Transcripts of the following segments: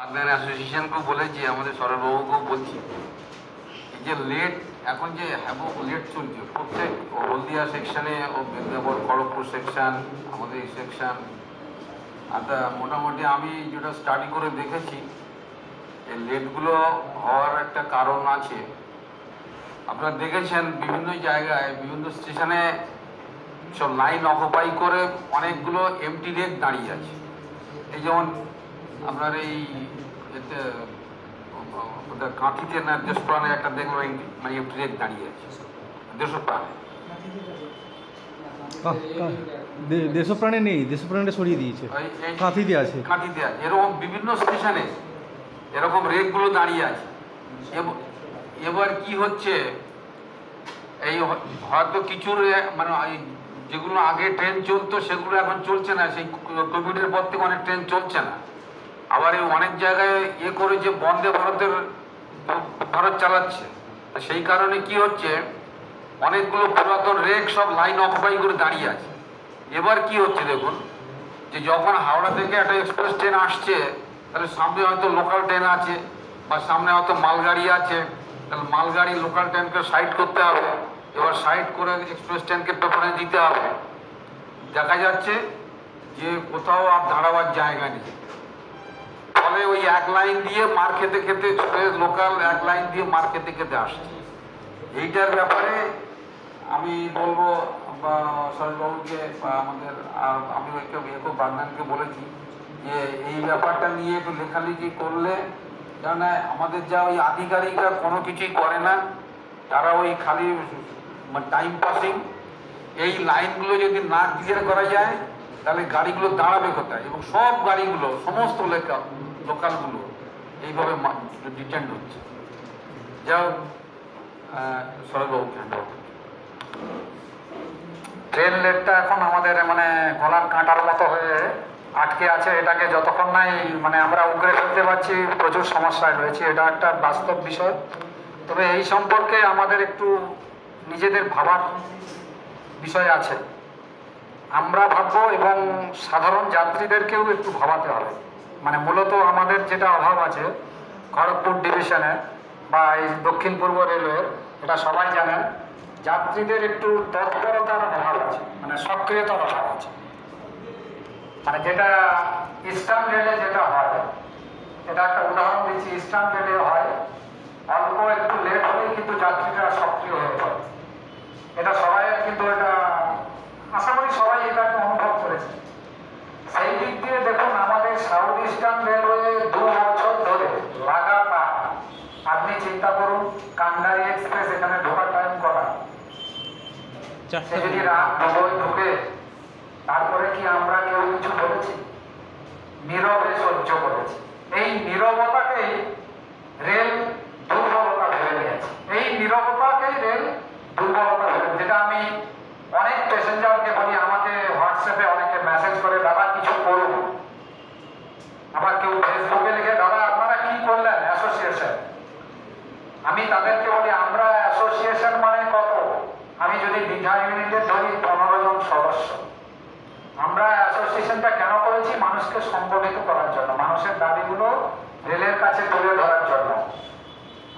আপনার অ্যাসোসিয়েশনকেও বলেছি, আমাদের সরবাবুকেও বলছি, এই যে লেট এখন যে হ্যাবক লেট চলছে প্রত্যেক হলদিয়া সেকশনে ও মেদিনীপুর খড়গপুর সেকশন, আমাদের এই সেকশন, আর মোটামুটি আমি যেটা স্টাডি করে দেখেছি এই লেটগুলো হওয়ার একটা কারণ আছে। আপনারা দেখেছেন বিভিন্ন জায়গায় বিভিন্ন স্টেশনে সব লাইন অকুপাই করে অনেকগুলো এমটি রেক দাঁড়িয়ে আছে। এই যেমন আপনার এই এতে কাঁথিতে না দেশপ্রাণে একটা দেখলাম মানে এমটি রেক দাঁড়িয়ে আছে দেশপ্রাণে। দেশপ্রাণে নেই, দেশপ্রাণে সরিয়ে দিয়েছে, কাঁথিতে আছে। কাঁথিতে আছে, এরকম বিভিন্ন স্টেশনে এরকম রেকগুলো দাঁড়িয়ে আছে। এবার কি হচ্ছে, এই হয়তো কিছু মানে যেগুলো আগে ট্রেন চলতো সেগুলো এখন চলছে না, সেই কোভিডের পর থেকে অনেক ট্রেন চলছে না। আবার এই অনেক জায়গায় করে যে বন্দে ভারত চালাচ্ছে, সেই কারণে কি হচ্ছে অনেকগুলো পুরাতন রেক সব লাইন অকুপাই করে দাঁড়িয়ে আছে। এবার কি হচ্ছে দেখুন, যে যখন হাওড়া থেকে একটা এক্সপ্রেস ট্রেন আসছে তাহলে সামনে হয়তো লোকাল ট্রেন আছে বা সামনে হয়তো মালগাড়ি আছে, তাহলে মালগাড়ি লোকাল ট্রেনকে সাইড করতে হবে। এবার সাইড করে এক্সপ্রেস ট্রেনকে প্রেফারেন্স দিতে হবে। দেখা যাচ্ছে যে কোথাও আর দাঁড়াবার জায়গা নেই, ফলে ওই এক লাইন দিয়ে মার খেতে খেতে এক্সপ্রেস লোকাল এক লাইন দিয়ে মার খেতে খেতে আসছে। এইটার ব্যাপারে আমি বলবো সরোজবাবুকে বা আমাদের, আর আমি একে বাগনানকে বলেছি যে এই ব্যাপারটা নিয়ে একটু লেখালেখি করলে, কেন আমাদের যা ওই আধিকারিকরা কোনো কিছুই করে না, তারা ওই খালি টাইম পাসিং। এই লাইনগুলো যদি না ক্লিয়ার করা যায় তাহলে গাড়িগুলো দাঁড়াবে কোথায়, এবং সব গাড়িগুলো সমস্ত লোকালগুলো এইভাবে ডিটেন্ড হচ্ছে। যাও সরোজবাবুকে হ্যান্ড ওভার। ট্রেন লেটটা এখন আমাদের মানে গলার কাঁটার মতো হয়ে আটকে আছে। এটাকে যতক্ষণ নাই মানে আমরা উগরে ফেলতে পারছি প্রচুর সমস্যায় রয়েছে, এটা একটা বাস্তব বিষয়। তবে এই সম্পর্কে আমাদের একটু নিজেদের ভাবার বিষয় আছে, আমরা ভাববো এবং সাধারণ যাত্রীদেরকেও একটু ভাবাতে হবে। মানে মূলত আমাদের যেটা অভাব আছে খড়গপুর ডিভিশনে বা এই দক্ষিণ পূর্ব রেলওয়ের, এটা সবাই জানেন, যাত্রীদের একটু তৎপরতার অভাব আছে, মানে সক্রিয়তার অভাব আছে। মানে যেটা ইস্টার্ন রেলে যেটা হয়, এটা একটা উদাহরণ দিচ্ছি, ইস্টার্ন রেলে হয় অল্প একটু লেট হলেই কিন্তু যাত্রীরা সক্রিয় হয়ে পড়ে। এটা সবাই কিন্তু এটা আশা করি সবাই এটাকে অনুভব করেছে। সেই দিক দিয়ে দেখুন আমাদের সাউথ ইস্টার্ন রেলওয়ে 2 বছর ধরে লাগাতার, আপনি চিন্তা করুন কান্ডারি এক্সপ্রেস এখানে ঢোকার টাইম কটা, সে যদি রাত 9টায় ঢুকে, তারপরে কি আমরা কেউ কিছু বলেছি? নীরবে সহ্য করেছি। এই নীরবতাকেই রেল দুর্বলতা ভেবে নিয়েছে, এই নীরবতাকেই রেল দুর্বলতা ভেবে, যেটা আমি অনেক প্যাসেঞ্জারকে বলি, আমাকে হোয়াটসঅ্যাপে অনেকে মেসেজ করে দাদা কিছু করুন, আবার কেউ ফেসবুকে লিখে দাদা আপনারা কি করলেন অ্যাসোসিয়েশন। আমি তাদেরকে বলি আমরা অ্যাসোসিয়েশন মানে কত, আমি যদি দীঘা ইউনিটের ধরি 15 জন সদস্য। আমরা অ্যাসোসিয়েশনটা কেন করেছি? মানুষকে সংগঠিত করার জন্য, মানুষের দাবিগুলো রেলের কাছে তুলে ধরার জন্য।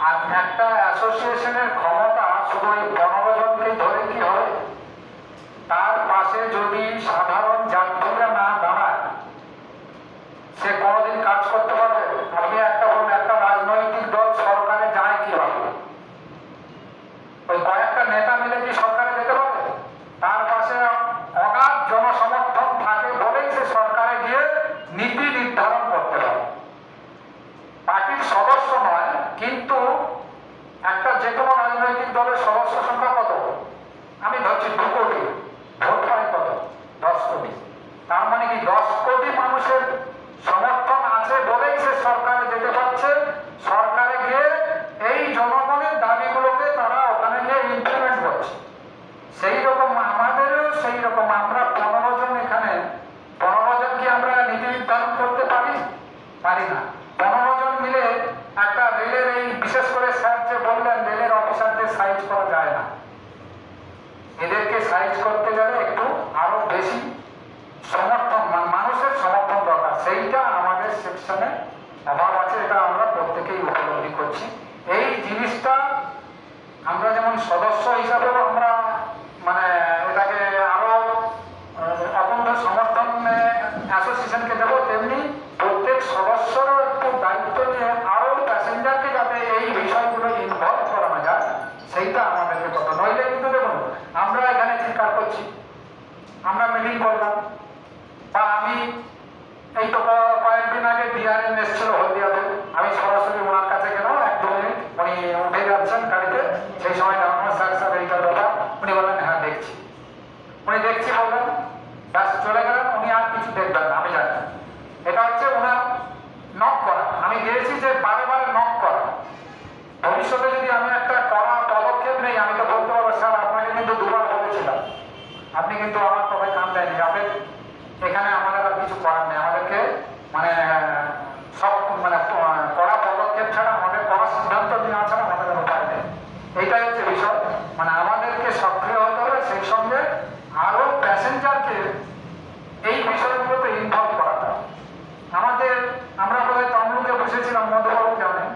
আর একটা অ্যাসোসিয়েশনের ক্ষমতা শুধু ওই 15 জনকেই ধরে কি হবে? তার পাশে যদি সাধারণ যাত্রীরা না দাঁড়ায় সে কোনোদিন কাজ করতে পারবে? আপনি একটা বলুন, একটা রাজনৈতিক দল সরকারে যায় কিভাবে? ওই কয়েকটা নেতা মিলে কি সরকারে যেতে পারবে? তার পাশে অগাধ জনসমর্থন থাকে বলেই সে সরকারে গিয়ে নীতি নির্ধারণ করতে পারে। পার্টির সদস্য নয়, কিন্তু একটা যে কোনো রাজনৈতিক দলের সদস্য সংখ্যা কত? আমি ধরছি 2 কোটি, ভোট পায় কত? 10 কোটি। তার মানে কি 10 কোটি মানুষের সমর্থন আছে বলেই সে সরকারে যেতে পারছে। সরকারে গিয়ে এই জনগণের দাবিগুলোকে তারা ওখানে গিয়ে ইমপ্লিমেন্ট করছে। সেই রকম আমাদেরও সেই রকম, আমরা 15 জন এখানে, 15 জন কি আমরা নীতি নির্ধারণ করতে পারি? পারি না। 15 জন মিলে একটা রেলের, এই বিশেষ করে স্যার যে বললেন রেলের অফিসারদের সাইজ করা যায় না, এদেরকে সাইজ করতে গেলে একটু আরো বেশি সমর্থন, মানুষের সমর্থন দরকার, সেইটা আমাদের সেকশনে অভাব করছি। এই জিনিসটা আমরা যেমন সদস্য হিসাবেও আমরা মানে এটাকে আরো অখণ্ড সমর্থন অ্যাসোসিয়েশনকে দেবো, তেমনি প্রত্যেক সদস্যরও একটু দায়িত্ব নিয়ে আরো প্যাসেঞ্জারকে যাতে এই বিষয়গুলো ইনভলভ করানো যায় সেইটা আমাদেরকে কথা। নইলে কিন্তু দেখুন আমরা এখানে চিৎকার করছি, আমরা মিটিং করলাম, বা আমি এই তো কয়েকদিন আগে ডিআরএম এসেছিল হলদিয়াতে, আমি সরাসরি ওনার কাছে গেলাম, 1-2 মিনিট উনি উঠে যাচ্ছেন গাড়িতে, সেই সময় স্যার এইটার ব্যাপার, উনি বললেন হ্যাঁ দেখছি। উনি দেখছি বললেন, ব্যাস চলে গেলেন, উনি আর কিছু দেখবেন না আমি জানি। এটা হচ্ছে ওনার নক করা, আমি গিয়েছি যে বারে বারে নক করা। ভবিষ্যতে যদি আমি একটা কড়া পদক্ষেপ নেই, আমি তো বলতে পারবো স্যার আপনাকে কিন্তু 2বার বলেছিলাম, আপনি কিন্তু আমার তবে কাম দেয়নি, আপনি এখানে আমাদের আর কিছু করার নেই, আমাদেরকে মানে সব মানে কড়া পদক্ষেপ ছাড়া, আমাদের কড়া সিদ্ধান্ত নেওয়া ছাড়া আমাদের উপায় নেই। এইটাই হচ্ছে বিষয়, মানে আমাদেরকে সক্রিয় হতে হবে, সেই সঙ্গে আরো প্যাসেঞ্জারকে এই বিষয়গুলোতে ইনভলভ করাটা। আমরা বোধহয় তমলুকে বসেছিলাম, মধুবাবু জানেন,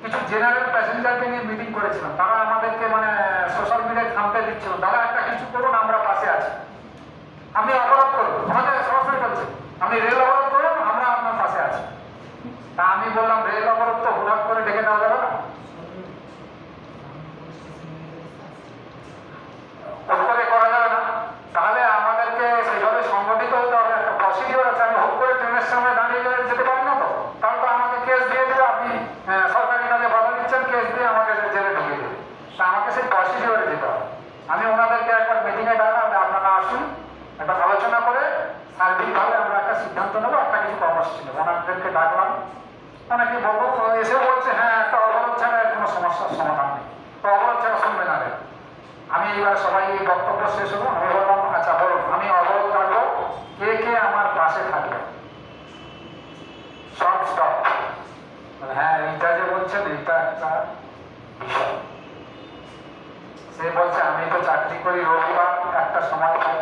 কিছু জেনারেল প্যাসেঞ্জারকে নিয়ে মিটিং করেছিলাম, তারা আমাদেরকে মানে সোশ্যাল মিডিয়ায় থামতে দিচ্ছিল, দাদা একটা কিছু করুন আমরা পাশে আছি, আপনি অবরোধ করুন, আমাদের সরাসরি বলছে আপনি রেল অবরোধ করুন আমরা আপনার পাশে আছি। তা আমি বললাম রেল অবরোধ তো হুড়াট করে ডেকে দেওয়া যাবে না, করে করা যাবে না, তাহলে আমাদেরকে সেইভাবে সংগঠিত হতে হবে, একটা প্রসিডিওর আছে। আমি হুট করে ট্রেনের সামনে দাঁড়িয়ে যেতে পারি না, তো তাহলে তো আমাকে কেস দিয়ে দেবে, আপনি সরকারি কাজে বাধা দিচ্ছেন, কেস দিয়ে আমাকে জেলে ঢুকিয়ে দেবে। তা আমাকে সেই প্রসিডিওরে যেতে হবে। আমি ওনাদেরকে একবার মিটিংয়ে ডাকলাম, আপনারা আসুন, একটা আলোচনা করে সার্বিকভাবে আমরা একটা সিদ্ধান্ত নেবো, একটা কিছু কর্মসূচি নেবো। ওনাদেরকে ডাকলাম, অনেকে বলবো এসে বলছে হ্যাঁ একটা অবরোধ ছাড়া কোনো সমস্যার সমাধান নেই, তো অবরোধ ছাড়া শুনবে না। আমি এবার সবাই বক্তব্য শেষ হবো, আমি বললাম আচ্ছা বলুন আমি অবরোধ রাখবো, কে কে আমার পাশে থাকবে, সব স্টপ। হ্যাঁ এইটা যে বলছেন এইটা একটা বিষয়। সে বলছে আমি তো চাকরি করি, রবিবার একটা সময় পাই,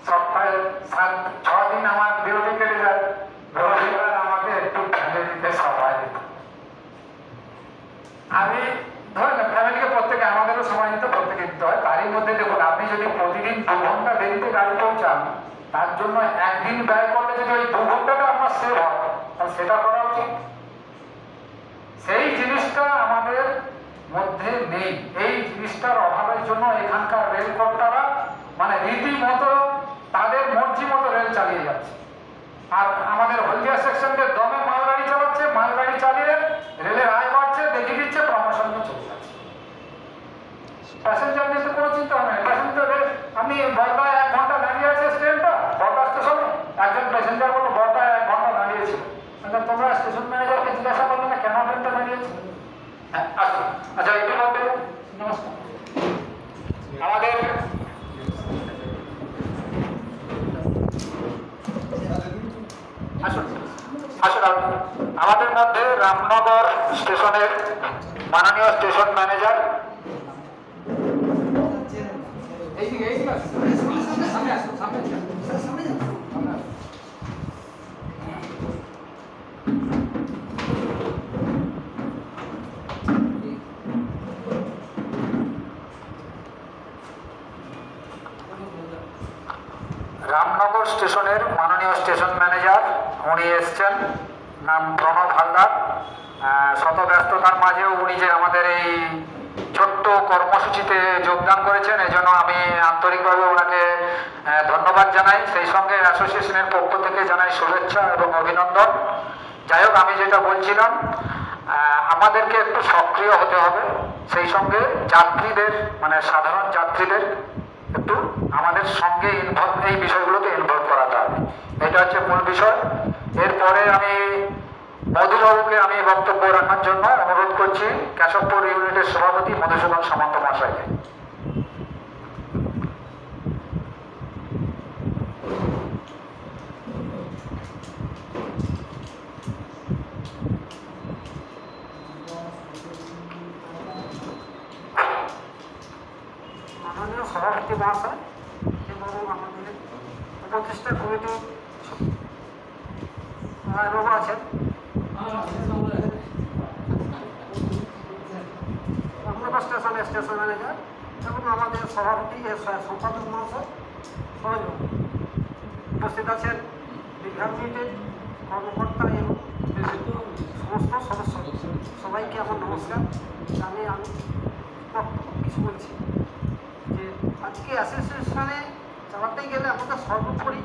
সপ্তাহে 7-6 দিন আমার ডিউটি কেটে যায়, রবিবার আমাকে একটু ফ্যামিলিতে সময় দিত। আমি ধরেন ফ্যামিলিকে প্রত্যেকে আমাদেরও সময় নিতে প্রত্যেকে দিতে হয়, তারই মধ্যে দেখুন আপনি যদি প্রতিদিন 2 ঘন্টা দেরিতে গাড়ি পৌঁছান, তার জন্য একদিন ব্যয় করলে যদি ওই 2 ঘন্টাটা আপনার সেভ হয়, তাহলে সেটা করা উচিত। সেই জিনিসটা আমাদের মধ্যে নেই, এই জিনিসটার অভাবের জন্য এখানকার রেল কর্তারা মানে রীতিমতো তাদের মর্জি মতো রেল চালিয়ে যাচ্ছে। আর আমাদের হলদিয়া সেকশনকে দমে মালগাড়ি চালাচ্ছে, মালগাড়ি চালিয়ে রেলের আয় বাড়ছে, দেখিয়ে দিচ্ছে, প্রমোশন চলে যাচ্ছে। প্যাসেঞ্জার নিয়ে তো কোনো চিন্তা হয় না। প্যাসেঞ্জারের আপনি বর্দায় 1 ঘন্টা দাঁড়িয়ে আছে ট্রেনটা, বর্দা স্টেশনে একজন প্যাসেঞ্জার বললো বর্দায় 1 ঘন্টা দাঁড়িয়েছিল। তোমরা স্টেশন ম্যানেজারকে জিজ্ঞাসা করলে না কেন ট্রেনটা দাঁড়িয়েছে? হ্যাঁ আসুন, আচ্ছা একটু বলতে নমস্কার। আমাদের আসুন আসুন আমাদের মধ্যে রামনগর স্টেশনের মাননীয় স্টেশন ম্যানেজার রামনগর স্টেশনের মাননীয় স্টেশন ম্যানেজার উনি এসছেন, নাম প্রণব হালদার। শত ব্যস্ততার মাঝেও উনি যে আমাদের এই ছোট্ট কর্মসূচিতে যোগদান করেছেন, এই জন্য আমি আন্তরিকভাবে ওনাকে ধন্যবাদ জানাই। সেই সঙ্গে অ্যাসোসিয়েশনের পক্ষ থেকে জানাই শুভেচ্ছা এবং অভিনন্দন। যাই হোক, আমি যেটা বলছিলাম, আমাদেরকে একটু সক্রিয় হতে হবে, সেই সঙ্গে যাত্রীদের মানে সাধারণ যাত্রীদের একটু আমাদের সঙ্গে এই বিষয়গুলোতে ইনভলভ করাতে হবে, এটা হচ্ছে মূল বিষয়। এরপরে আমি মধুবাবুকে আমি বক্তব্য রাখার জন্য অনুরোধ করছি, কেশবপুর ইউনিটের সভাপতি মধুসূদন সামন্ত মহাশয়কে। মাননীয় সভাপতি মহাশয় এবং আমাদের উপদেষ্টা কমিটি বাবু আছেন, স্টেশন ম্যানেজার এবং আমাদের সভাপতি সম্পাদক মহাশয় সবাই উপস্থিত আছেন, দীঘা লিমিটেড কর্মকর্তা এবং সমস্ত সদস্য সবাইকে আমার নমস্কার। আমি কিছু বলছি যে আজকে অ্যাসোসিয়েশনে চালাতে গেলে আমাদের সর্বোপরি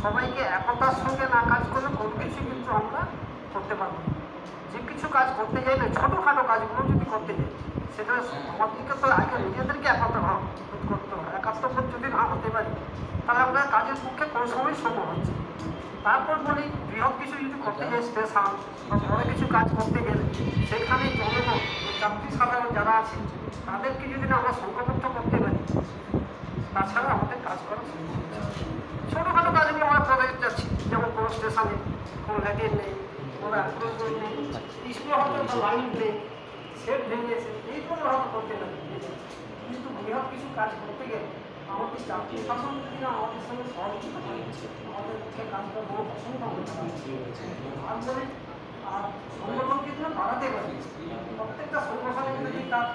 সবাইকে একতার সঙ্গে না কাজ করলে কোনো কিছু কিন্তু আমরা করতে পারবো না। যে কিছু কাজ করতে চাইলে ছোটোখাটো কাজগুলো যদি করতে যাই সেটা আমাদেরকে তো আগে নিজেদেরকে একাত্ম করতে হবে। একাত্মবোধ যদি না হতে পারি তাহলে আমরা কাজের পক্ষে কোনো সময় সম্ভব হচ্ছে। তারপর বলি বৃহৎ কিছু যদি করতে যাই স্টেশন বা বড় কিছু কাজ করতে গেলে সেখানে জনগণ যাত্রী সাধারণ যারা আছে তাদেরকে যদি না আমরা সংঘবদ্ধ করতে পারি তাছাড়া আমাদের কাজ করা সম্ভব হচ্ছে। ছোটোখাটো কাজগুলো আমরা করে যাচ্ছি, যেমন কোনো স্টেশনে কোনো ল্যাটিন নেই, কোনো অ্যাপ্রোচ নেই, স্কুলে হয়তো লাইন নেই, সেট ভেঙেছে, এইগুলো হয়তো করতে পারি। কিন্তু বৃহৎ কিছু কাজ করতে গেলে আমাদের যাত্রী শাসন যদি না আমাদের সঙ্গে সহযোগিতা করে আমাদের পক্ষে কাজটা বড় অসম্ভব হতে পারে। আর বলি আর সংগঠনকে যদি বাড়াতে পারি, প্রত্যেকটা সংগঠনে যদি তার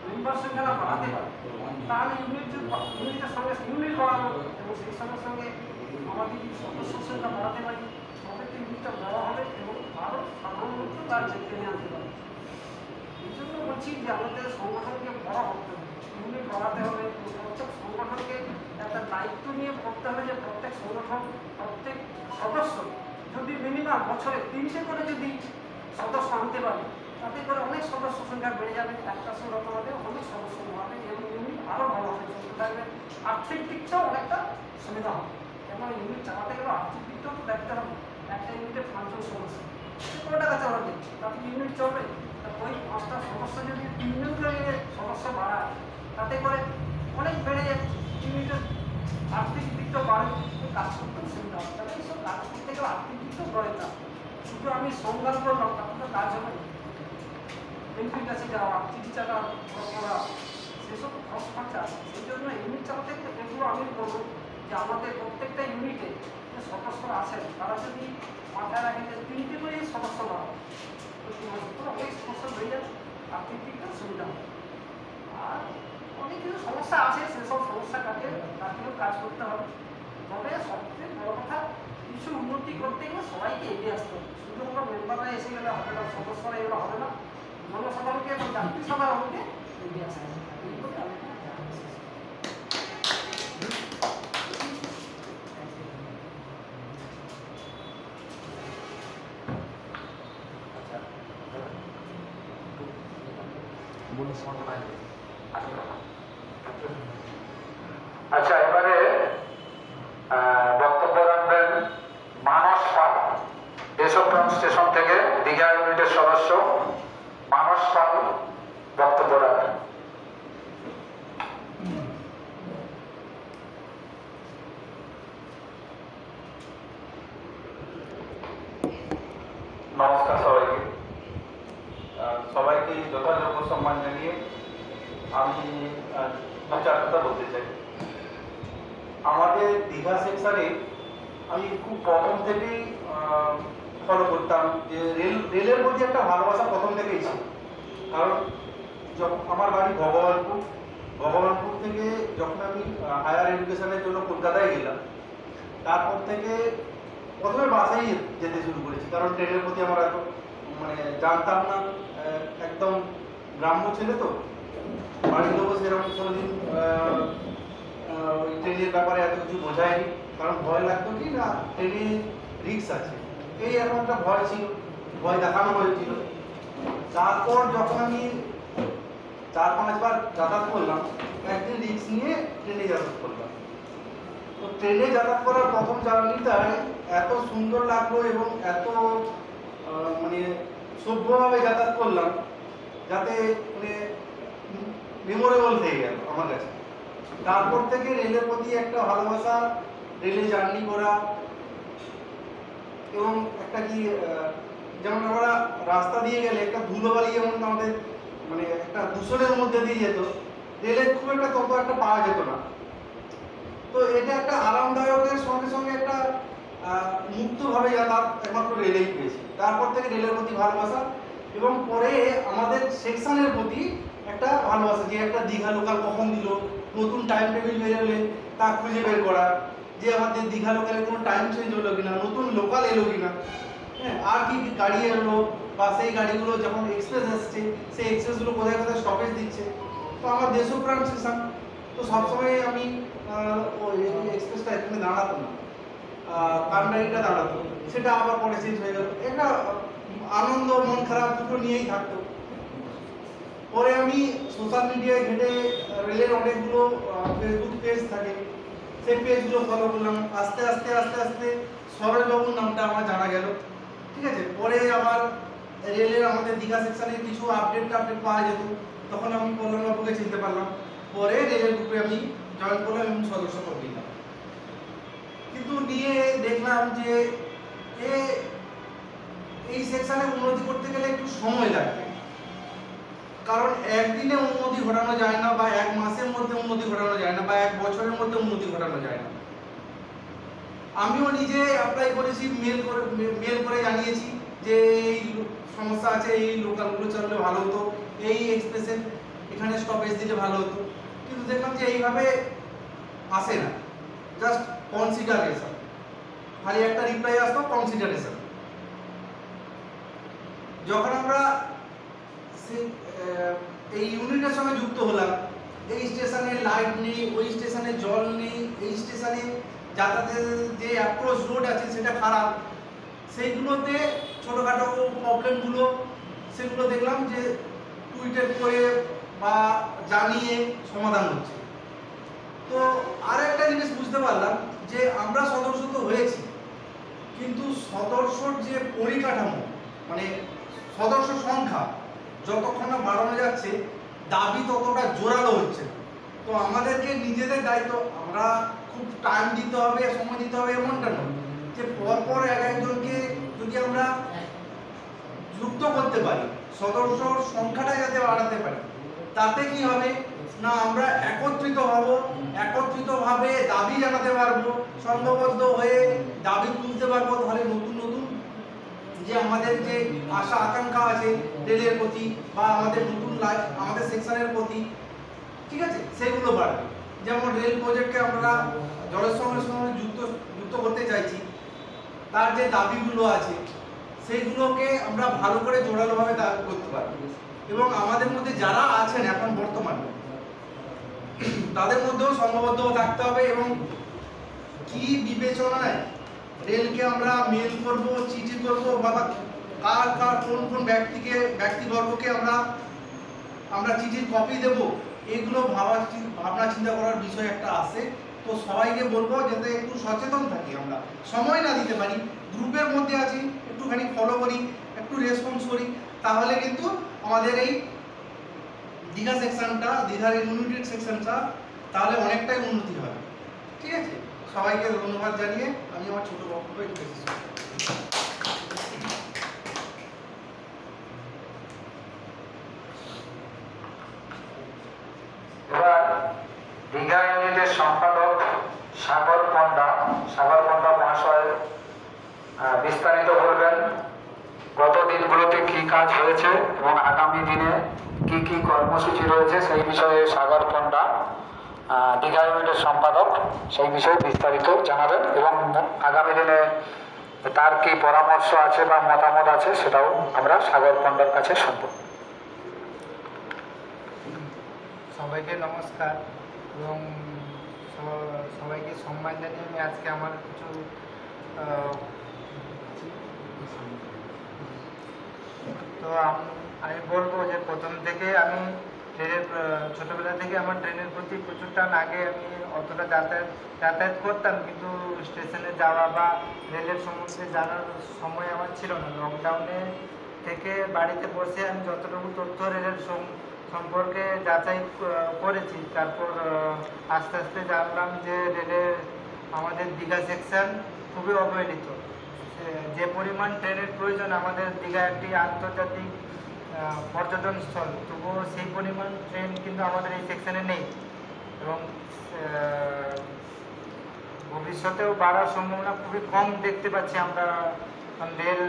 মেম্বার সংখ্যা বাড়াতে পারে তাহলে ইউনিটের সঙ্গে ইউনিট বাড়ানো এবং সেই সঙ্গে সঙ্গে আমাদের যদি সদস্য সংখ্যা বাড়াতে পারি তবে ইউনিটটা বড় হবে এবং আরও সাধারণ তার টেনে আনতে পারে। এই জন্য বলছি যে আমাদের সংগঠনকে বড় করতে হবে, ইউনিট বাড়াতে হবে, প্রত্যেক সংগঠনকে একটা দায়িত্ব নিয়ে করতে হবে যে প্রত্যেক সংগঠন প্রত্যেক সদস্য যদি মিনিমাম বছরে 3টে করে যদি সদস্য আনতে পারে তাতে করে অনেক সদস্য সংখ্যা বেড়ে যাবে, একটা সংগঠন হবে অনেক সদস্য হবে এবং ইউনিট আরও ভালোভাবে চলতে থাকবে। আর্থিক দিকটাও অনেকটা সুবিধা হবে, এবং ইউনিট চালাতে গেলে আর্থিক দিকটাও তো দেখতে হবে। একটা ইউনিটের 5 জন সদস্য কত টাকা চালাবে, তাতে ইউনিট চলবে। ওই 5টা সদস্য যদি 3 জন করে সদস্য বাড়ায় তাতে করে অনেক বেড়ে যায়, ইউনিটের আর্থিক দিকটাও বাড়ে, কাজ করতেও সুবিধা হবে। তাহলে এইসব কাজ করতে গেলে আর্থিক দিকটাও দরকার। শুধু আমি সংজ্ঞান করলাম তাতে তো কাজ হবে, এমপির কাছে যাওয়া, চিঠি চাটা করা, সেসব খরচ খরচা আছে। সেই জন্য ইউনিট চালাতে গেলে এগুলো আমি বলবো যে আমাদের প্রত্যেকটা ইউনিটে যে সদস্যরা আছেন তারা যদি মাথায় রাখেন যে 3টে করে সদস্য বাড়ায় অনেক সমস্যা হয়ে যাবে, আর্থিক দিকটা সুবিধা হবে। আর অনেক কিছু সমস্যা আছে, সেসব সমস্যা কাটিয়েও কাজ করতে হবে। তবে সবচেয়ে বড় কথা কিছু উন্নতি করতে গেলে সবাইকে এগিয়ে আসতে হবে। শুধু আমরা মেম্বাররা এসে গেলে হবে না, সদস্যরা এগুলো হবে না, জনসাধারণকে এবং যাত্রী সাধারণকে এগিয়ে আসতে হবে। আচ্ছা, এবারে বক্তব্য রাখবেন মানস পাল, দেশপ্রাণ স্টেশন থেকে দীঘা ইউনিটের সদস্য মানস পাল বক্তব্য রাখবেন। নমস্কার সবাইকে। সবাইকে যথাযোগ্য সম্মান জানিয়ে আমি 2-4 কথা বলতে চাই। আমাদের দীঘা সেকশনে আমি খুব প্রথম থেকেই ফলো করতাম যে রেলের প্রতি একটা ভালোবাসা প্রথম থেকেই ছিল। কারণ যখন আমার বাড়ি ভগবানপুর থেকে যখন আমি হায়ার এডুকেশনের জন্য কলকাতায় গেলাম, তারপর থেকে প্রথমে বাসেই যেতে শুরু করেছি, কারণ ট্রেনের প্রতি আমার এত জানতাম না, একদম গ্রাম্য ছেলে তো, বাড়ির লোকও সেরকম কোনোদিন ট্রেনের ব্যাপারে এত কিছু বোঝায়নি, কারণ ভয় লাগতো কি না ট্রেনে রিস্ক আছে, এই এরকম একটা ভয় ছিল, ভয় দেখানো হয়েছিল। তারপর যখন আমি 4-5 বার যাতায়াত করলাম, একদিন রিস্ক নিয়ে ট্রেনে যাতায়াত করলাম। তো ট্রেনে যাতায়াত করার প্রথম জার্নিটায় এত সুন্দর লাগলো এবং এত সভ্যভাবে যাতায়াত করলাম যাতে মেমোরেবল হয়ে গেল আমার কাছে। তারপর থেকে রেলের প্রতি একটা ভালোবাসা, রেলে জার্নি করা, এবং একটা কি যেমন আমরা রাস্তা দিয়ে গেলে একটা ধুলোবালি যেমন আমাদের একটা দূষণের মধ্যে দিয়ে যেত, রেলে খুব একটা তত একটা পাওয়া যেত না। তো এটা একটা আরামদায়কের সঙ্গে সঙ্গে একটা মুক্তভাবে যাতায়াত একমাত্র রেলেই পেয়েছি। তারপর থেকে রেলের প্রতি ভালোবাসা, এবং পরে আমাদের সেকশনের প্রতি একটা ভালোবাসা, যে একটা দীঘা লোকাল কখন দিল, নতুন টাইম টেবিল বেরোলে তা খুঁজে বের করা, যে আমাদের দীঘা লোকালের কোনো টাইম চেঞ্জ হলো কিনা, নতুন লোকাল এলো কিনা, হ্যাঁ, আর কি কি গাড়ি এলো, বা সেই গাড়িগুলো যখন এক্সপ্রেস আসছে সেই এক্সপ্রেসগুলো কোথায় কোথায় স্টপেজ দিচ্ছে। তো আমার দেশপ্রাণ সেশন, তো সবসময় আমি ওই এক্সপ্রেসটা এখানে দাঁড়াতো না, কান্ডারিটা দাঁড়াতো, সেটা আবার পরে চেঞ্জ হয়ে গেল। একটা আনন্দ মন খারাপ দুটো নিয়েই থাকতো। পরে আমি সোশ্যাল মিডিয়ায় ঘেটে রেলের অনেকগুলো ফেসবুক পেজ থাকে, সেই পেজগুলো ফলো করলাম। আস্তে আস্তে আস্তে আস্তে সরোজবাবুর নামটা আমার জানা গেল, ঠিক আছে। পরে আবার রেলের আমাদের দীঘা সেকশনে কিছু আপডেট পাওয়া যেত, তখন আমি কল্যাণবাবুকে চিনতে পারলাম। পরে রেলের গ্রুপে আমি জয়েন করলাম এবং সদস্য করে দিলাম। কিন্তু নিয়ে দেখলাম যে এই সেকশনে উন্নতি করতে গেলে একটু সময় লাগবে, কারণ একদিনে উন্নতি ঘটানো যায় না, বা এক মাসের মধ্যে উন্নতি ঘটানো যায় না, বা এক বছরের মধ্যে উন্নতি ঘটানো যায় না। আমিও নিজে অ্যাপ্লাই করেছি, মেল করে জানিয়েছি যে এই সমস্যা আছে, এই লোকালগুলো চাললে ভালো হতো, এই এক্সপ্রেসের এখানে স্টপেজ দিলে ভালো হতো। কিন্তু দেখলাম যে এইভাবে আসে না, জাস্ট কনসিডারেশন, খালি একটা রিপ্লাই আসতো কনসিডারেশন। যখন আমরা এই ইউনিটের সঙ্গে যুক্ত হলাম, এই স্টেশনে লাইট নেই, ওই স্টেশনে জল নেই, এই স্টেশনে যাতায়াতের যে অ্যাপ্রোচ রোড আছে সেটা খারাপ, সেইগুলোতে ছোটোখাটো প্রবলেমগুলো সেগুলো দেখলাম যে টুইটার করে বা জানিয়ে সমাধান হচ্ছে। তো আর একটা জিনিস বুঝতে পারলাম যে আমরা সদস্য তো হয়েছি, কিন্তু সদস্যর যে পরিকাঠামো, মানে সদস্য সংখ্যা যতক্ষণ না বাড়ানো যাচ্ছে, দাবি ততটা জোরালো হচ্ছে। তো আমাদেরকে নিজেদের দায়িত্ব, আমরা খুব টাইম দিতে হবে, সময় দিতে হবে এমনটা নয়, যে পরপর একজনকে যদি আমরা যুক্ত করতে পারি, সদস্যর সংখ্যাটা যাতে বাড়াতে পারি, তাতে কি হবে না আমরা একত্রিত হব, একত্রিতভাবে দাবি জানাতে পারবো, সংঘবদ্ধ হয়ে দাবি তুলতে পারবো। তাহলে নতুন নতুন যে আমাদের যে আশা আকাঙ্ক্ষা আছে রেলের প্রতি, বা আমাদের নতুন আমাদের সেকশনের প্রতি, ঠিক আছে, সেগুলো বাড়বে। যেমন রেল প্রজেক্টকে আমরা জলের সঙ্গে যুক্ত করতে চাইছি, তার যে দাবিগুলো আছে সেইগুলোকে আমরা ভালো করে জোরালোভাবে দাবি করতে পারবো। এবং আমাদের মধ্যে যারা আছেন এখন বর্তমানে, তাদের মধ্যেও সংঘবদ্ধ থাকতে হবে, এবং কি বিবেচনায় রেলকে আমরা মেল করব, চিঠি করব, বা কার কোন ব্যক্তিবর্গকে আমরা চিঠির কপি দেব, এগুলো ভাবনা চিন্তা করার বিষয় একটা আছে। তো সবাইকে বলবো যাতে একটু সচেতন থাকি, আমরা সময় না দিতে পারি, গ্রুপের মধ্যে আছি, একটুখানি ফলো করি, একটু রেসপন্স করি, তাহলে কিন্তু আমাদের এই দীঘা সেকশনটা, দীঘার ইউনিটেড সেকশনটা তাহলে অনেকটাই উন্নতি হবে। ঠিক আছে, সবাইকে ধন্যবাদ জানিয়ে আমি আমার ছোট বক্তব্য একটু শেষ করছি। এবার দীঘা ইউনিটের সম্পাদক সাগর পণ্ডা মহাশয় বিস্তারিত বলবেন গত দিনগুলোতে কি কাজ হয়েছে এবং আগামী দিনে কি কি কর্মসূচি রয়েছে সেই বিষয়ে। সাগর পণ্ডা দীঘা ইউনিটের সম্পাদক, সেই বিষয়ে বিস্তারিত জানাবেন এবং আগামী দিনে তার কি পরামর্শ আছে বা মতামত আছে সেটাও আমরা সাগর পণ্ডার কাছে শুনব। সবাইকে নমস্কার এবং সবাইকে সম্মান জানিয়ে আমি আজকে আমার কিছু তো আমি বলবো যে প্রথম থেকে আমি ট্রেনের ছোটোবেলা থেকে আমার ট্রেনের প্রতি প্রচুর টান। আগে আমি অতটা যাতায়াত করতাম, কিন্তু স্টেশনে যাওয়া বা রেলের সম্বন্ধে জানার সময় আমার ছিল না। লকডাউনে থেকে বাড়িতে বসে আমি যতটুকু তথ্য রেলের সম্পর্কে যাচাই করেছি, তারপর আস্তে আস্তে জানলাম যে রেলের আমাদের দীঘা সেকশন খুবই অবহেলিত। যে পরিমাণ ট্রেনের প্রয়োজন, আমাদের দীঘা একটি আন্তর্জাতিক পর্যটন স্থল, তবুও সেই পরিমাণ ট্রেন কিন্তু আমাদের এই সেকশনে নেই এবং ভবিষ্যতেও বাড়ার সম্ভাবনা খুবই কম দেখতে পাচ্ছি আমরা। রেল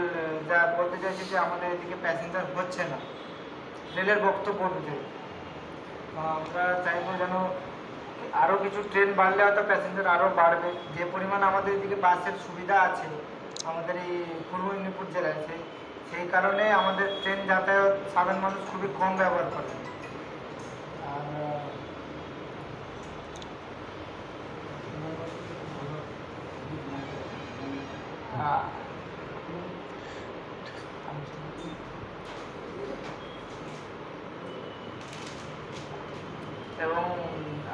যা বলতে চাইছি যে আমাদের এদিকে প্যাসেঞ্জার হচ্ছে না রেলের বক্তব্য অনুযায়ী। আমরা চাইবো যেন আরও কিছু ট্রেন বাড়লে হয়তো প্যাসেঞ্জার আরও বাড়বে। যে পরিমাণ আমাদের এদিকে বাসের সুবিধা আছে আমাদের এই পূর্ব মেদিনীপুর জেলায়, সেই কারণে আমাদের ট্রেন যাতায়াত সাধারণ মানুষ খুবই কম ব্যবহার করে। এবং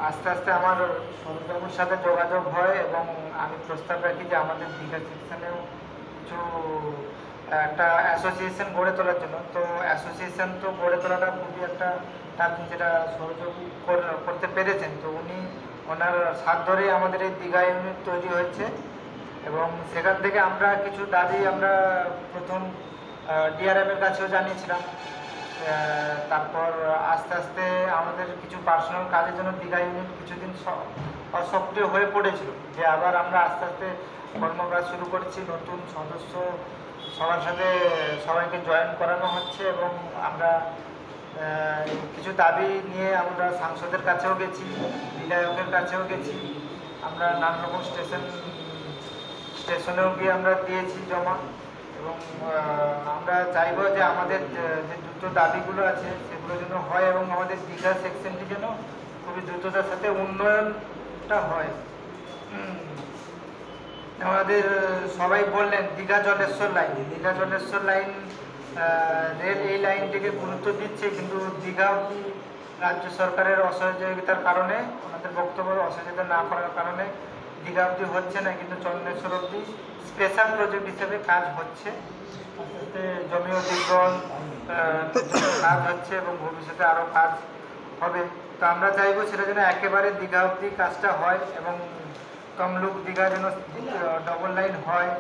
আস্তে আস্তে আমার সরকারের সাথে যোগাযোগ হয় এবং আমি প্রস্তাব রাখি যে আমাদের দীঘা সেকশনেও কিছু একটা অ্যাসোসিয়েশন গড়ে তোলার জন্য। তো অ্যাসোসিয়েশন তো গড়ে তোলাটা খুবই একটা আপনি যেটা সহযোগ করতে পেরেছেন। তো উনি ওনার সাথ ধরেই আমাদের এই দীঘা ইউনিট তৈরি হয়েছে এবং সেখান থেকে আমরা কিছু দাবি আমরা প্রথম ডিআরএমের কাছেও জানিয়েছিলাম। তারপর আস্তে আস্তে আমাদের কিছু পার্সোনাল কাজের জন্য দীঘা ইউনিট কিছুদিন অসক্রিয় হয়ে পড়েছিল, যে আবার আমরা আস্তে আস্তে কর্মকাজ শুরু করেছি। নতুন সদস্য সবার সাথে সবাইকে জয়েন করানো হচ্ছে এবং আমরা কিছু দাবি নিয়ে আমরা সাংসদের কাছেও গেছি, বিধায়কের কাছেও গেছি, আমরা নানা রকম স্টেশনেও গিয়ে আমরা দিয়েছি জমা। এবং আমরা চাইবো যে আমাদের যে দ্রুত দাবিগুলো আছে সেগুলো যেন হয় এবং আমাদের দীঘা সেকশনটি যেন খুবই দ্রুততার সাথে উন্নয়নটা হয়। আমাদের সবাই বললেন দীঘা জলেশ্বর লাইন রেল এই লাইনটিকে গুরুত্ব দিচ্ছে, কিন্তু দীঘা অবধি রাজ্য সরকারের অসহযোগিতার কারণে, ওনাদের বক্তব্য অসহযোগিতা না করার কারণে দীঘা অবধি হচ্ছে না, কিন্তু চন্দনেশ্বর অবধি স্পেশাল প্রজেক্ট হিসেবে কাজ হচ্ছে। আস্তে জমি অধিগ্রহণ কাজ হচ্ছে এবং ভবিষ্যতে আরও কাজ হবে। তো আমরা চাইবো সেটা যেন একেবারে দীঘা অবধি কাজটা হয় এবং তমলুক দীঘা যেন ডবল লাইন হয়,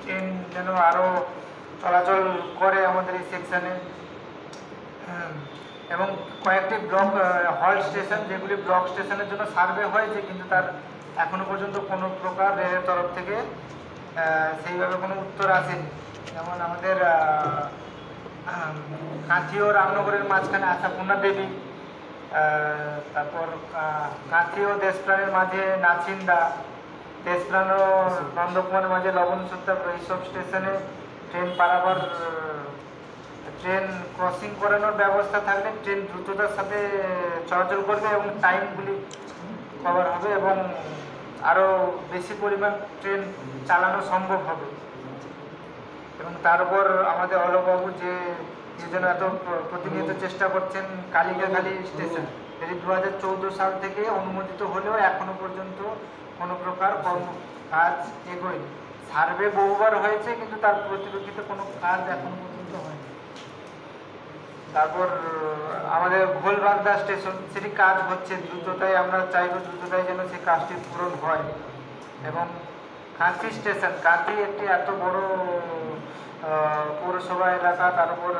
ট্রেন যেন আরও চলাচল করে আমাদের এই সেকশানে। এবং কয়েকটি ব্লক হল্ট স্টেশন, যেগুলি ব্লক স্টেশনের জন্য সার্ভে হয়েছে, কিন্তু তার এখনও পর্যন্ত কোনো প্রকার রেলের তরফ থেকে সেইভাবে কোনো উত্তর আসেনি। যেমন আমাদের কাঁথি ও রামনগরের মাঝখানে আশাপূর্ণা দেবী, তারপর কাঁথি ও দেশপ্রাণের মাঝে নাচিন্দা, দেশপ্রাণ ও নন্দকুমারের মাঝে লবণ সত্যাপ, এইসব স্টেশনে ট্রেন পারাবার ট্রেন ক্রসিং করানোর ব্যবস্থা থাকলে ট্রেন দ্রুততার সাথে চলাচল করবে এবং টাইমগুলি কভার হবে এবং আরও বেশি পরিমাণ ট্রেন চালানো সম্ভব হবে। এবং তার উপর আমাদের অলোকবাবু যে জন্য এত প্রতিনিয়ত চেষ্টা করছেন কালিকাখালী স্টেশন, এটি 2014 সাল থেকে অনুমোদিত হলেও এখনো পর্যন্ত কোনো প্রকার কাজ এগোয়নি। সার্ভে বহুবার হয়েছে, কিন্তু তার প্রতিরক্ষিত কোনো কাজ এখনো পর্যন্ত হয়নি। তারপর আমাদের ঘোলবাগদা স্টেশন, সেটি কাজ হচ্ছে দ্রুততায়, আমরা চাইবো দ্রুততায় যেন সেই কাজটি পূরণ হয়। এবং কাঁথি স্টেশন, কাঁথি একটি এত বড় পৌরসভা এলাকা, তার উপর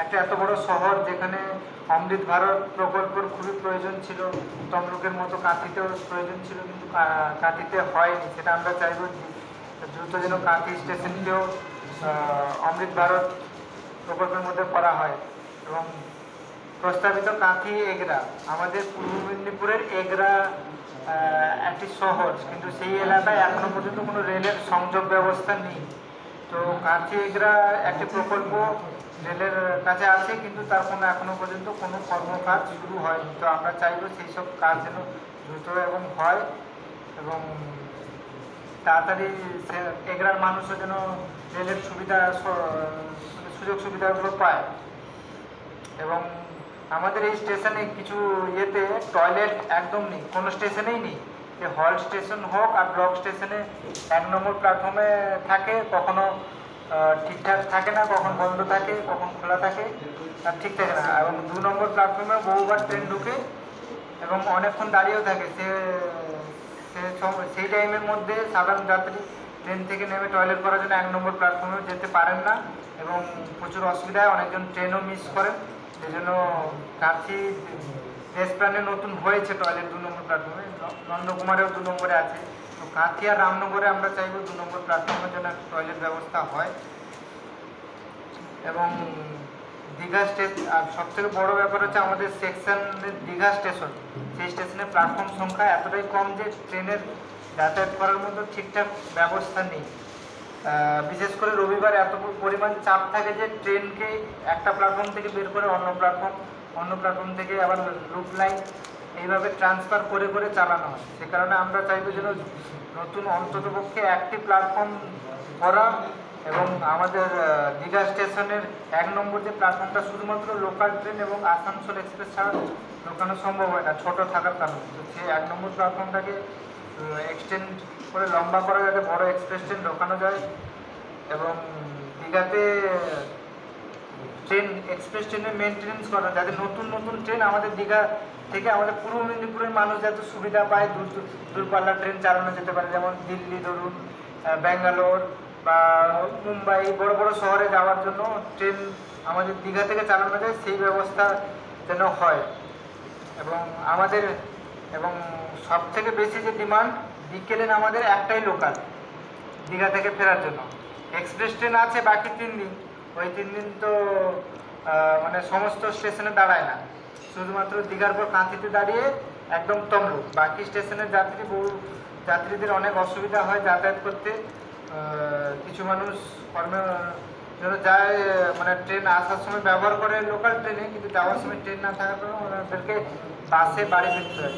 একটা এত বড় শহর, যেখানে অমৃত ভারত প্রকল্পের খুবই প্রয়োজন ছিল, তমলুকের মতো কাঁথিতেও প্রয়োজন ছিল, কিন্তু কাঁথিতে হয়নি। সেটা আমরা চাইবো দ্রুত যেন কাঁথি স্টেশনকেও অমৃত ভারত প্রকল্পের মধ্যে করা হয়। এবং প্রস্তাবিত কাঁথি এগরা, আমাদের পূর্ব মেদিনীপুরের এগরা একটি শহর, কিন্তু সেই এলাকায় এখনো পর্যন্ত কোনো রেলের সংযোগ ব্যবস্থা নেই। তো কাঁথি এগরা একটি প্রকল্প রেলের কাছে আছে, কিন্তু তার কোনো এখনো পর্যন্ত কোনো কর্মকাজ শুরু হয়নি। তো আমরা চাইবো সেই সব কাজ যেন দ্রুত এবং হয় এবং তাড়াতাড়ি এগরার মানুষও যেন রেলের সুবিধা সুযোগ সুবিধাগুলো পায়। এবং আমাদের এই স্টেশনে কিছু ইয়েতে টয়লেট একদম নেই, কোনো স্টেশনেই নেই। যে হল স্টেশন হোক আর ব্লক স্টেশনে 1 নম্বর প্ল্যাটফর্মে থাকে, কখনো ঠিকঠাক থাকে না, কখন বন্ধ থাকে, কখন খোলা থাকে, আর ঠিক থাকে না। এবং 2 নম্বর প্ল্যাটফর্মে বহুবার ট্রেন ঢুকে এবং অনেকক্ষণ দাঁড়িয়েও থাকে। সেই টাইমের মধ্যে সাধারণ যাত্রী ট্রেন থেকে নেমে টয়লেট করার জন্য 1 নম্বর প্ল্যাটফর্মে যেতে পারেন না এবং প্রচুর অসুবিধায় অনেকজন ট্রেনও মিস করেন। সেই জন্য কাঁথি দেশপ্রাণে নতুন হয়েছে টয়লেট 2 নম্বর প্ল্যাটফর্মে, নন্দকুমারেও 2 নম্বরে আছে। তো কাঁথি আর রামনগরে আমরা চাইবো 2 নম্বর প্ল্যাটফর্মের জন্য টয়লেট ব্যবস্থা হয়। এবং দীঘা স্টেশন, আর সবথেকে বড় ব্যাপার হচ্ছে আমাদের সেকশনের দীঘা স্টেশন, সেই স্টেশনের প্ল্যাটফর্ম সংখ্যা এতটাই কম যে ট্রেনের যাতায়াত করার মতো ঠিকঠাক ব্যবস্থা নেই। বিশেষ করে রবিবার এত পরিমাণ চাপ থাকে যে ট্রেনকে একটা প্ল্যাটফর্ম থেকে বের করে অন্য প্ল্যাটফর্ম থেকে আবার লুপ লাইন এইভাবে ট্রান্সফার করে করে চালানো হয়। সে কারণে আমরা চাইবো যেন নতুন অন্ততপক্ষে একটি প্ল্যাটফর্ম করা এবং আমাদের দীঘা স্টেশনের 1 নম্বর যে প্ল্যাটফর্মটা শুধুমাত্র লোকাল ট্রেন এবং আসানসোল এক্সপ্রেস ছাড়া ঢোকানো সম্ভব হয় না ছোটো থাকার কারণে। তো সেই 1 নম্বর প্ল্যাটফর্মটাকে এক্সটেন্ড করে লম্বা করা যাতে বড় এক্সপ্রেস ট্রেন ঢোকানো যায় এবং দীঘাতে ট্রেন এক্সপ্রেস ট্রেনের মেনটেনেন্স করা যাতে নতুন নতুন ট্রেন আমাদের দীঘা থেকে আমাদের পূর্ব মেদিনীপুরের মানুষ যাতে সুবিধা পায়, দূরপাল্লার ট্রেন চালানো যেতে পারে, যেমন দিল্লি ধরুন, ব্যাঙ্গালোর বা মুম্বাই বড় বড় শহরে যাওয়ার জন্য ট্রেন আমাদের দীঘা থেকে চালানো যায়, সেই ব্যবস্থা যেন হয়। এবং সব থেকে বেশি যে ডিমান্ড বিকেলে আমাদের একটাই লোকাল দীঘা থেকে ফেরার জন্য। এক্সপ্রেস ট্রেন আছে বাকি 3 দিন, ওই 3 দিন তো মানে সমস্ত স্টেশনে দাঁড়ায় না, শুধুমাত্র দীঘার পর কাঁথিতে দাঁড়িয়ে একদম তমলুক। বাকি স্টেশনের যাত্রীদের অনেক অসুবিধা হয় যাতায়াত করতে। কিছু মানুষ কর্মের জন্য যায়, মানে ট্রেন আসার সময় ব্যবহার করে লোকাল ট্রেনে, কিন্তু যাওয়ার সময় ট্রেন না থাকার কারণে ওনাদেরকে বাসে বাড়ি ফিরতে হয়।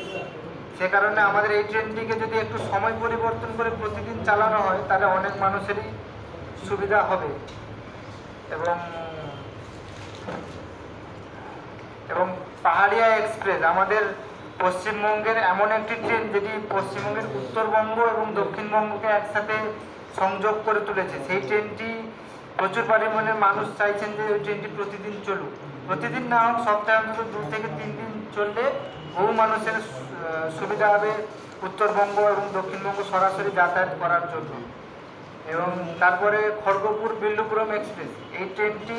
সে কারণে আমাদের এই ট্রেনটিকে যদি একটু সময় পরিবর্তন করে প্রতিদিন চালানো হয় তাহলে অনেক মানুষেরই সুবিধা হবে। এবং পাহাড়িয়া এক্সপ্রেস আমাদের পশ্চিমবঙ্গের এমন একটি ট্রেন যেটি পশ্চিমবঙ্গের উত্তরবঙ্গ এবং দক্ষিণবঙ্গকে একসাথে সংযোগ করে তুলেছে। সেই ট্রেনটি প্রচুর পরিমাণে মানুষ চাইছেন যে ওই ট্রেনটি প্রতিদিন চলুক, প্রতিদিন না হোক সপ্তাহে অন্তত 2 থেকে 3 দিন চললে বহু মানুষের সুবিধা হবে উত্তরবঙ্গ এবং দক্ষিণবঙ্গ সরাসরি যাতায়াত করার জন্য। এবং তারপরে খড়গপুর বিল্লুপুরম এক্সপ্রেস, এই ট্রেনটি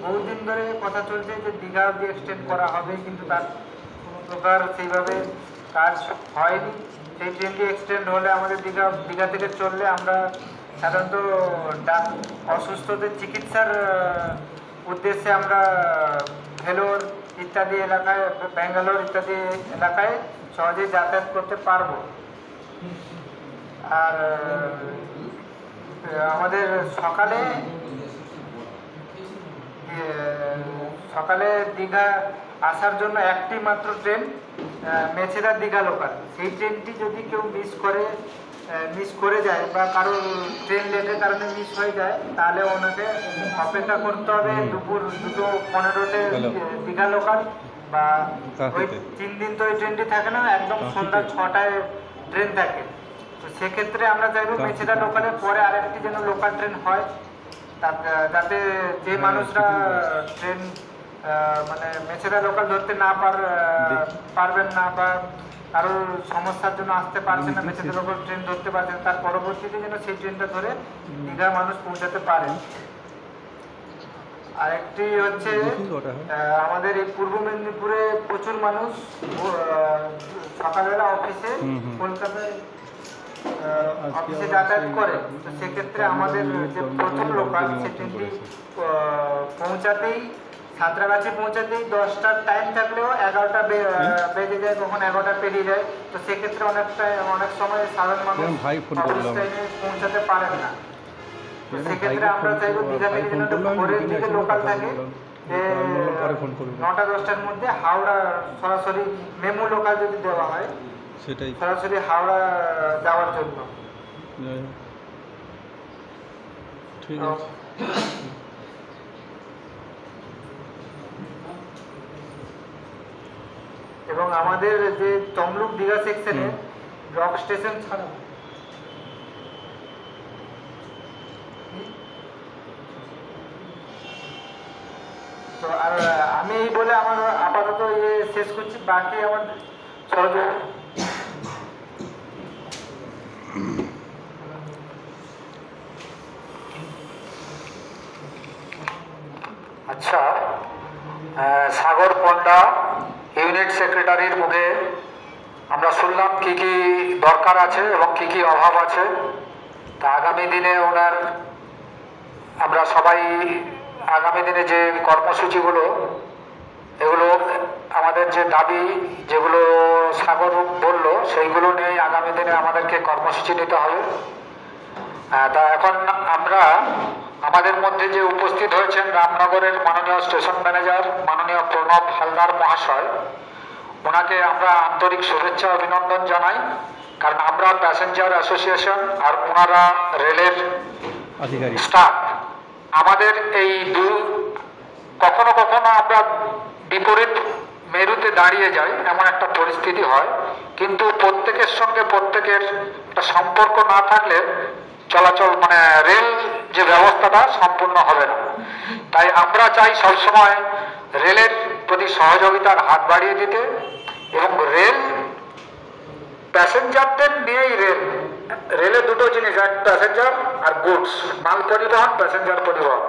বহুদিন ধরে কথা চলছে যে দীঘা অবধি এক্সটেন্ড করা হবে, কিন্তু তার কোনো প্রকার সেইভাবে কাজ হয়নি। সেই ট্রেনটি এক্সটেন্ড হলে আমাদের দীঘা থেকে চললে আমরা সাধারণত অসুস্থদের চিকিৎসার উদ্দেশ্যে আমরা ভেলোর ইত্যাদি এলাকায়, ব্যাঙ্গালোর ইত্যাদি এলাকায় সহজেই যাতায়াত করতে পারবো। আর আমাদের সকালে দীঘা আসার জন্য একটি মাত্র ট্রেন, মেছেদা দীঘা লোকাল। সেই ট্রেনটি যদি কেউ মিস করে যায় বা কারো ট্রেন লেটের কারণে মিস হয়ে যায় তাহলে ওনাকে অপেক্ষা করতে হবে দুপুর 2:15-তে দীঘা লোকাল, বা ওই 3 দিন তো ওই ট্রেনটি থাকে না, একদম সন্ধ্যা 6টায় ট্রেন থাকে। তো সেক্ষেত্রে আমরা চাইবো মেছেদা লোকালের পরে আরেকটি যেন লোকাল ট্রেন হয়, যাতে যে মানুষরা ট্রেন মানে মেছেদা লোকাল ধরতে না পারবেন না বা কারো সমস্যার জন্য আসতে পারছে না, মেছেদা লোকাল ট্রেন ধরতে পারছে না, তার পরবর্তীতে যেন সেই ট্রেনটা ধরে দীঘা মানুষ পৌঁছাতে পারে। আরেকটি হচ্ছে আমাদের এই পূর্ব মেদিনীপুরে প্রচুর মানুষ সকালবেলা অফিসে কলকাতায় অফিসে যাতায়াত করে। তো সেক্ষেত্রে আমাদের যে প্রথম লোকাল সেই ট্রেনটি সাঁতরাগাছি পৌঁছাতেই 10টার টাইম থাকলেও 11টা বেজে যায়, কখন 11টা পেরিয়ে যায়। তো সেক্ষেত্রে অনেক সময় সাধারণ মানুষ অফিস টাইমে পৌঁছাতে পারেন না। তো সেক্ষেত্রে আমরা চাইবো দীঘা থেকে যেন ভোরের দিকে লোকাল থাকে, যে 9টা-10টার মধ্যে হাওড়া সরাসরি মেমু লোকাল যদি দেওয়া হয় সেটাই সরাসরি হাওড়া যাওয়ার জন্য। ঠিক আছে। এবং আমাদের যে তমলুক দীঘা সেকশনে রক স্টেশন ছাড়া তো আর আমি এই বলে আমার আপাতত শেষ করছি, বাকি আমার সহযোগ। আচ্ছা, সাগর পণ্ডা ইউনিট সেক্রেটারির মুখে আমরা শুনলাম কি কি দরকার আছে এবং কি কি অভাব আছে। তা আগামী দিনে ওনার আমরা সবাই আগামী দিনে যে কর্মসূচিগুলো, এগুলো আমাদের যে দাবি, যেগুলো সাগর বলল, সেইগুলো নিয়ে আগামী দিনে আমাদেরকে কর্মসূচি নিতে হবে। তা এখন আমরা আমাদের মধ্যে যে উপস্থিত হয়েছেন রামনগরের মাননীয় স্টেশন ম্যানেজার মাননীয় প্রণব হালদার মহাশয়, ওনাকে আমরা আন্তরিক শুভেচ্ছা অভিনন্দন জানাই। কারণ আমরা প্যাসেঞ্জার অ্যাসোসিয়েশন আর ওনারা রেলের আধিকারিক স্টাফ, আমাদের এই কখনো কখনো আমরা বিপরীত মেরুতে দাঁড়িয়ে যাই, এমন একটা পরিস্থিতি হয়। কিন্তু প্রত্যেকের সঙ্গে প্রত্যেকের একটা সম্পর্ক না থাকলে চলাচল মানে রেল যে ব্যবস্থাটা সম্পূর্ণ হবে না। তাই আমরা চাই সবসময় রেলের প্রতি সহযোগিতার হাত বাড়িয়ে দিতে, এবং রেল প্যাসেঞ্জারদের নিয়েই রেলে দুটো জিনিস, এক প্যাসেঞ্জার আর গুডস, মাল পরিবহন, প্যাসেঞ্জার পরিবহন।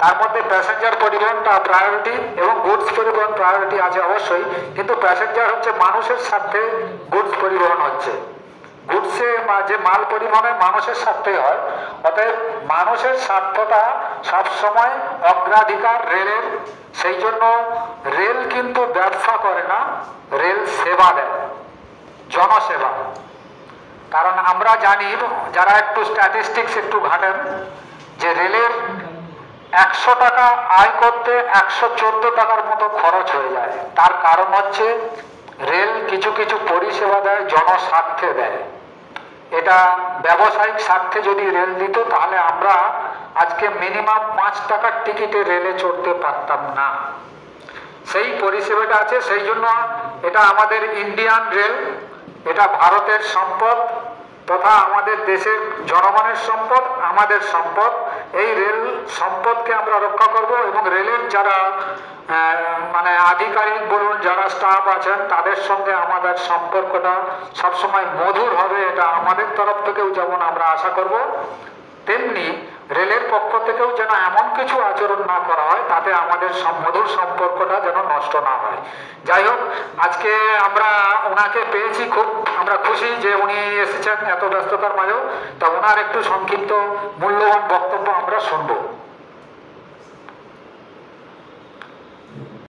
তার মধ্যে প্যাসেঞ্জার পরিবহনটা প্রায়োরিটি এবং গুডস পরিবহন প্রায়োরিটি আছে অবশ্যই, কিন্তু প্যাসেঞ্জার হচ্ছে মানুষের স্বার্থে গুডস পরিবহন হচ্ছে। গুডসে যে মাল পরিবহনে মানুষের স্বার্থেই হয়, অতএব মানুষের স্বার্থটা সবসময় অগ্রাধিকার রেলের। সেই জন্য রেল কিন্তু ব্যবসা করে না, রেল সেবা দেয়, জনসেবা। কারণ আমরা জানি, যারা একটু স্ট্যাটিস্টিক্স একটু ঘাটেন, যে রেলের 100 টাকা আয় করতে 114 টাকার মতো খরচ হয়ে যায়। তার কারণ হচ্ছে রেল কিছু কিছু পরিষেবা দেয়, জনস্বার্থে দেয়। এটা ব্যবসায়িক স্বার্থে যদি রেল দিত, তাহলে আমরা আজকে মিনিমাম 5 টাকার টিকিটে রেলে চড়তে পারতাম না। সেই পরিষেবাটা আছে, সেই জন্য এটা আমাদের ইন্ডিয়ান রেল, এটা ভারতের সম্পদ তথা আমাদের দেশের জনগণের সম্পদ, আমাদের সম্পদ। এই রেল সম্পদকে আমরা রক্ষা করব, এবং রেলের যারা মানে আধিকারিক বলুন, যারা স্টাফ আছেন, তাদের সঙ্গে আমাদের সম্পর্কটা সবসময় মধুর হবে। এটা আমাদের তরফ থেকেও যেমন আমরা আশা করব, তেমনি রেলের পক্ষ থেকেও যেন এমন কিছু আচরণ না করা হয় তাতে আমাদের মধুর সম্পর্কটা যেন নষ্ট না হয়। যাই হোক, আজকে আমরা ওনাকে পেয়েছি, খুব আমরা খুশি যে উনি এসেছেন এত ব্যস্ততার মাঝেও। তা ওনার একটু সংক্ষিপ্ত মূল্যবান বক্তব্য আমরা শুনবো।